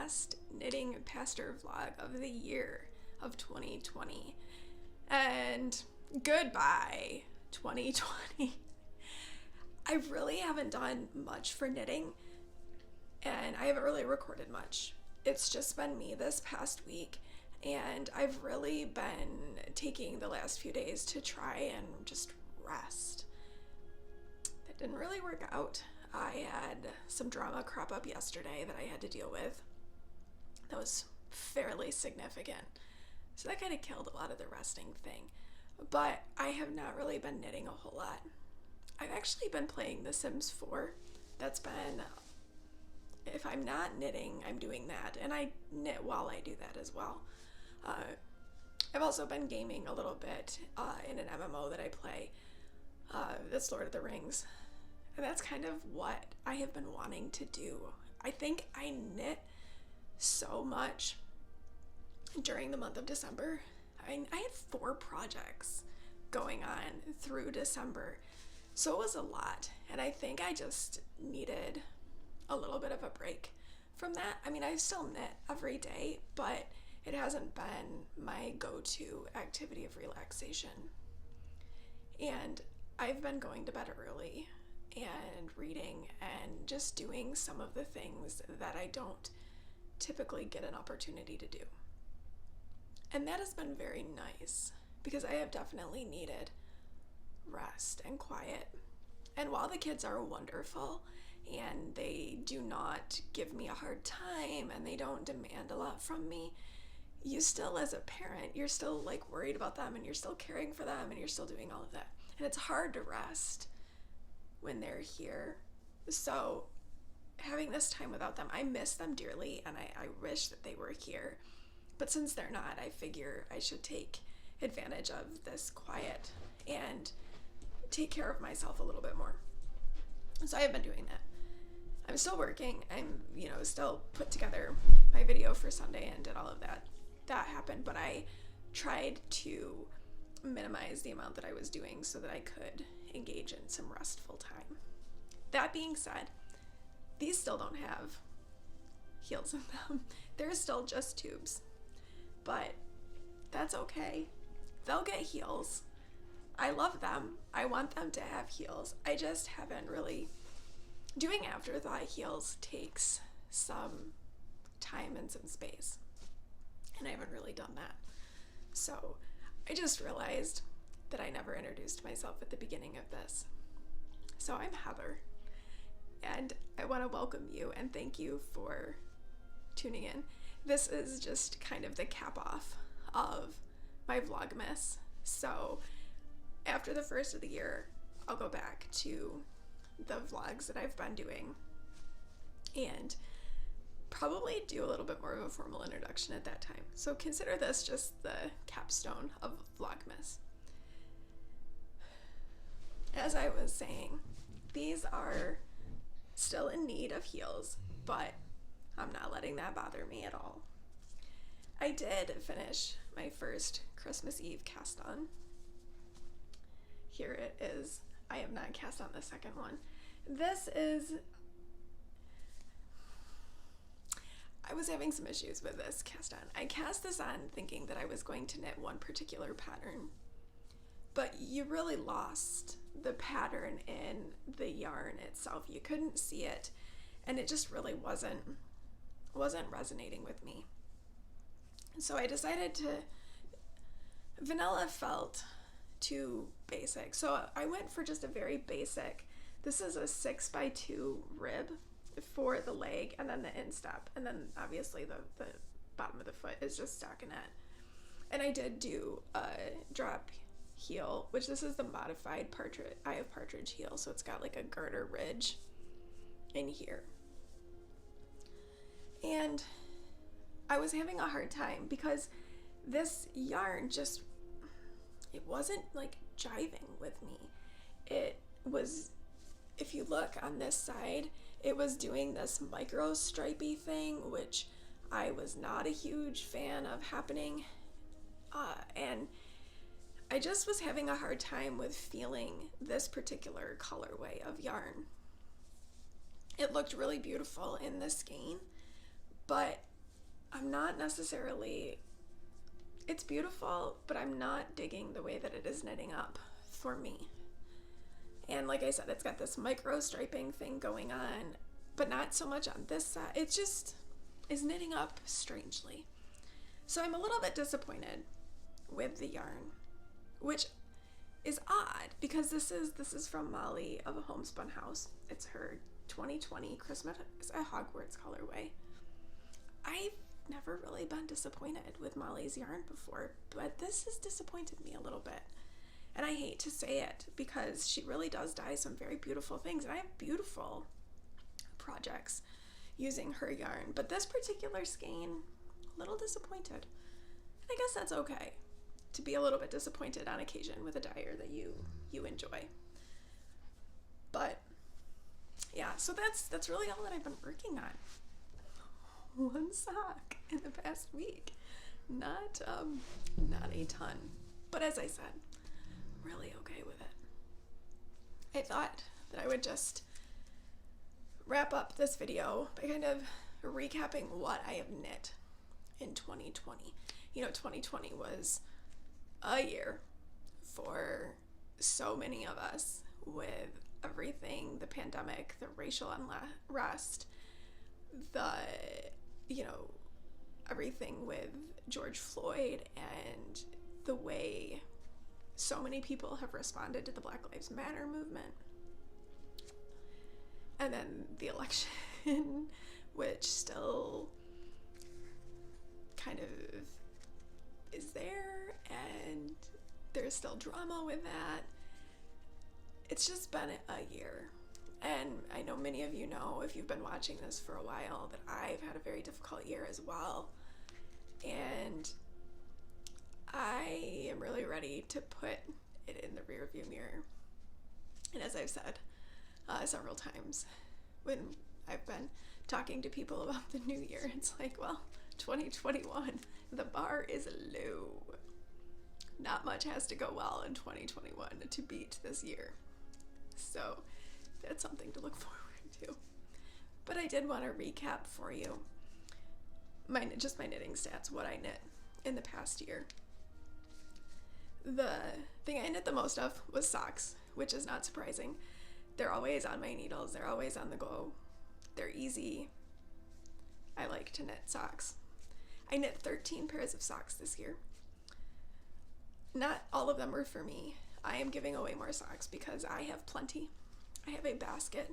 last knitting pastor vlog of the year of 2020. And goodbye, 2020. I really haven't done much for knitting, and I haven't really recorded much. It's just been me this past week, and I've really been taking the last few days to try and just rest. That didn't really work out. I had some drama crop up yesterday that I had to deal with. That was fairly significant. So that kind of killed a lot of the resting thing. But I have not really been knitting a whole lot. I've actually been playing The Sims 4. That's been, if I'm not knitting, I'm doing that. And I knit while I do that as well. I've also been gaming a little bit in an MMO that I play. That's Lord of the Rings. And that's kind of what I have been wanting to do. I think I knit so much during the month of December. I had 4 projects going on through December. So it was a lot, and I think I just needed a little bit of a break from that. I mean, I still knit every day, but it hasn't been my go-to activity of relaxation. And I've been going to bed early and reading and just doing some of the things that I don't typically get an opportunity to do. And that has been very nice because I have definitely needed rest and quiet. And while the kids are wonderful and they do not give me a hard time and they don't demand a lot from me, you still, as a parent, you're still like worried about them and you're still caring for them and you're still doing all of that. And it's hard to rest when they're here. So having this time without them, I miss them dearly and I wish that they were here. But since they're not, I figure I should take advantage of this quiet and take care of myself a little bit more. So I have been doing that. I'm still working. I'm, still put together my video for Sunday and did all of that. That happened, but I tried to minimize the amount that I was doing so that I could engage in some restful time. That being said, these still don't have heels in them. They're still just tubes, but that's okay. They'll get heels. I love them. I want them to have heels. I just haven't really. Doing afterthought heels takes some time and some space, and I haven't really done that. So I just realized that I never introduced myself at the beginning of this. So I'm Heather, and I want to welcome you and thank you for tuning in. This is just kind of the cap off of my Vlogmas. So after the first of the year, I'll go back to the vlogs that I've been doing and probably do a little bit more of a formal introduction at that time. So consider this just the capstone of Vlogmas. As I was saying, these are still in need of heels, but I'm not letting that bother me at all. I did finish my first Christmas Eve cast on. Here it is. I have not cast on the second one. I was having some issues with this cast on. I cast this on thinking that I was going to knit one particular pattern, but you really lost the pattern in the yarn itself. You couldn't see it, and it just really wasn't resonating with me. So I decided vanilla felt too basic. So I went for just a very basic, this is a 6x2 rib for the leg and then the instep. And then obviously the bottom of the foot is just stockinette. And I did do a drop heel, which this is the modified Eye of Partridge heel. So it's got like a garter ridge in here. And I was having a hard time because this yarn just, it wasn't like jiving with me. It was, if you look on this side, it was doing this micro stripey thing, which I was not a huge fan of happening. And I just was having a hard time with feeling this particular colorway of yarn. It looked really beautiful in the skein, but I'm not necessarily, it's beautiful, but I'm not digging the way that it is knitting up for me. And like I said, it's got this micro striping thing going on, but not so much on this side. It just is knitting up strangely. So I'm a little bit disappointed with the yarn, which is odd because this is from Molly of a Homespun House. It's her 2020 Christmas Hogwarts colorway. I've never really been disappointed with Molly's yarn before, but this has disappointed me a little bit. And I hate to say it because she really does dye some very beautiful things, and I have beautiful projects using her yarn, but this particular skein, a little disappointed. And I guess that's okay to be a little bit disappointed on occasion with a dyer that you enjoy. But yeah, so that's really all that I've been working on. One sock in the past week. Not a ton. But as I said, really okay with it. I thought that I would just wrap up this video by kind of recapping what I have knit in 2020. You know, 2020 was a year for so many of us with everything, the pandemic, the racial unrest, everything with George Floyd, and the way so many people have responded to the Black Lives Matter movement. And then the election, which still kind of is there, and there's still drama with that. It's just been a year. And I know many of you know, if you've been watching this for a while, that I've had a very difficult year as well. And I am really ready to put it in the rearview mirror. And as I've said several times when I've been talking to people about the new year, it's like, well, 2021, the bar is low. Not much has to go well in 2021 to beat this year. So that's something to look forward to. But I did want to recap for you my knitting stats, what I knit in the past year. The thing I knit the most of was socks, which is not surprising. They're always on my needles. They're always on the go. They're easy. I like to knit socks. I knit 13 pairs of socks this year. Not all of them were for me. I am giving away more socks because I have plenty. I have a basket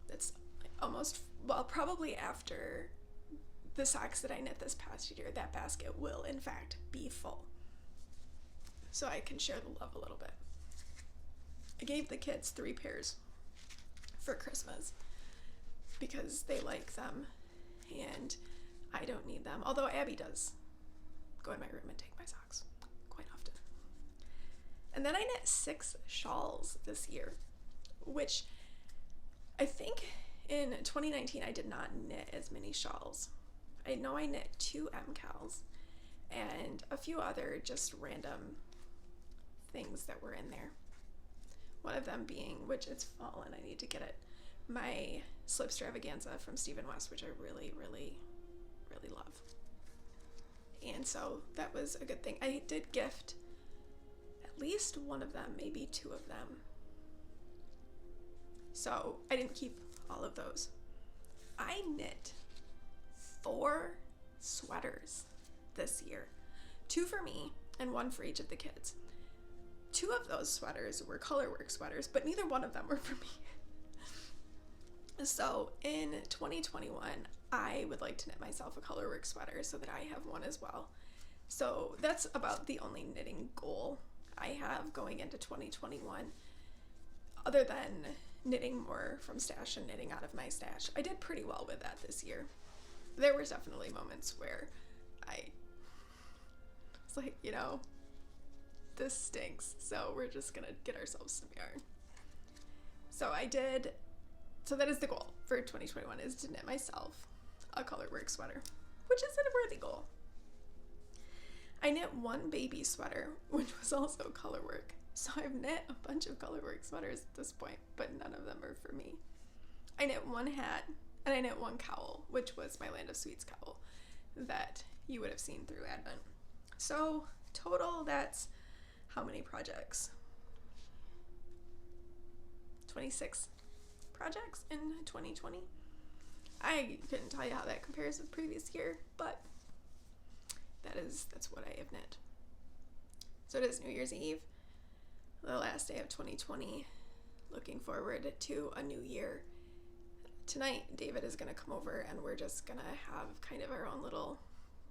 that's probably after the socks that I knit this past year, that basket will in fact be full. So I can share the love a little bit. I gave the kids 3 pairs for Christmas because they like them and I don't need them. Although Abby does go in my room and take my socks quite often. And then I knit 6 shawls this year, which I think in 2019 I did not knit as many shawls. I know I knit 2 MCALs and a few other just random things that were in there. One of them being, which it's fall and I need to get it, my Slipstravaganza from Stephen West, which I really, really, really love. And so that was a good thing. I did gift at least one of them, maybe 2 of them. So I didn't keep all of those. I knit 4 sweaters this year. 2 for me and 1 for each of the kids. 2 of those sweaters were colorwork sweaters, but neither one of them were for me. So in 2021, I would like to knit myself a colorwork sweater so that I have one as well. So that's about the only knitting goal I have going into 2021, other than knitting more from stash and knitting out of my stash. I did pretty well with that this year. There were definitely moments where I was like, this stinks, so we're just gonna get ourselves some yarn. So that is the goal for 2021, is to knit myself a colorwork sweater, which is a worthy goal. I knit 1 baby sweater, which was also colorwork. So I've knit a bunch of colorwork sweaters at this point, but none of them are for me. I knit 1 hat, and I knit 1 cowl, which was my Land of Sweets cowl. that you would have seen through Advent. So total, that's how many projects? 26 projects in 2020. I couldn't tell you how that compares with previous year, but that's what I have knit. So it is New Year's Eve, the last day of 2020. Looking forward to a new year. Tonight, David is going to come over and we're just going to have kind of our own little,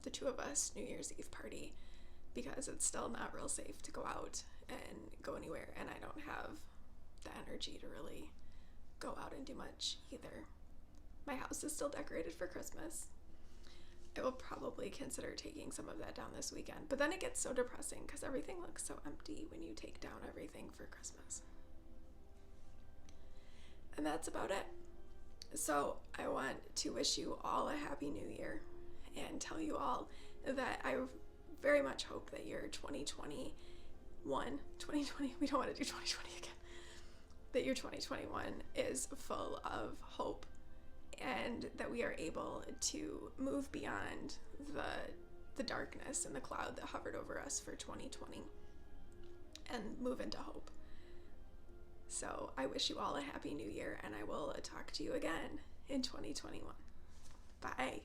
the two of us, New Year's Eve party, because it's still not real safe to go out and go anywhere, and I don't have the energy to really go out and do much either. My house is still decorated for Christmas. I will probably consider taking some of that down this weekend, but then it gets so depressing because everything looks so empty when you take down everything for Christmas. And that's about it. So I want to wish you all a happy new year and tell you all that I very much hope that your 2020, we don't want to do 2020 again, that your 2021 is full of hope, and that we are able to move beyond the darkness and the cloud that hovered over us for 2020 and move into hope. So I wish you all a happy new year, and I will talk to you again in 2021. Bye.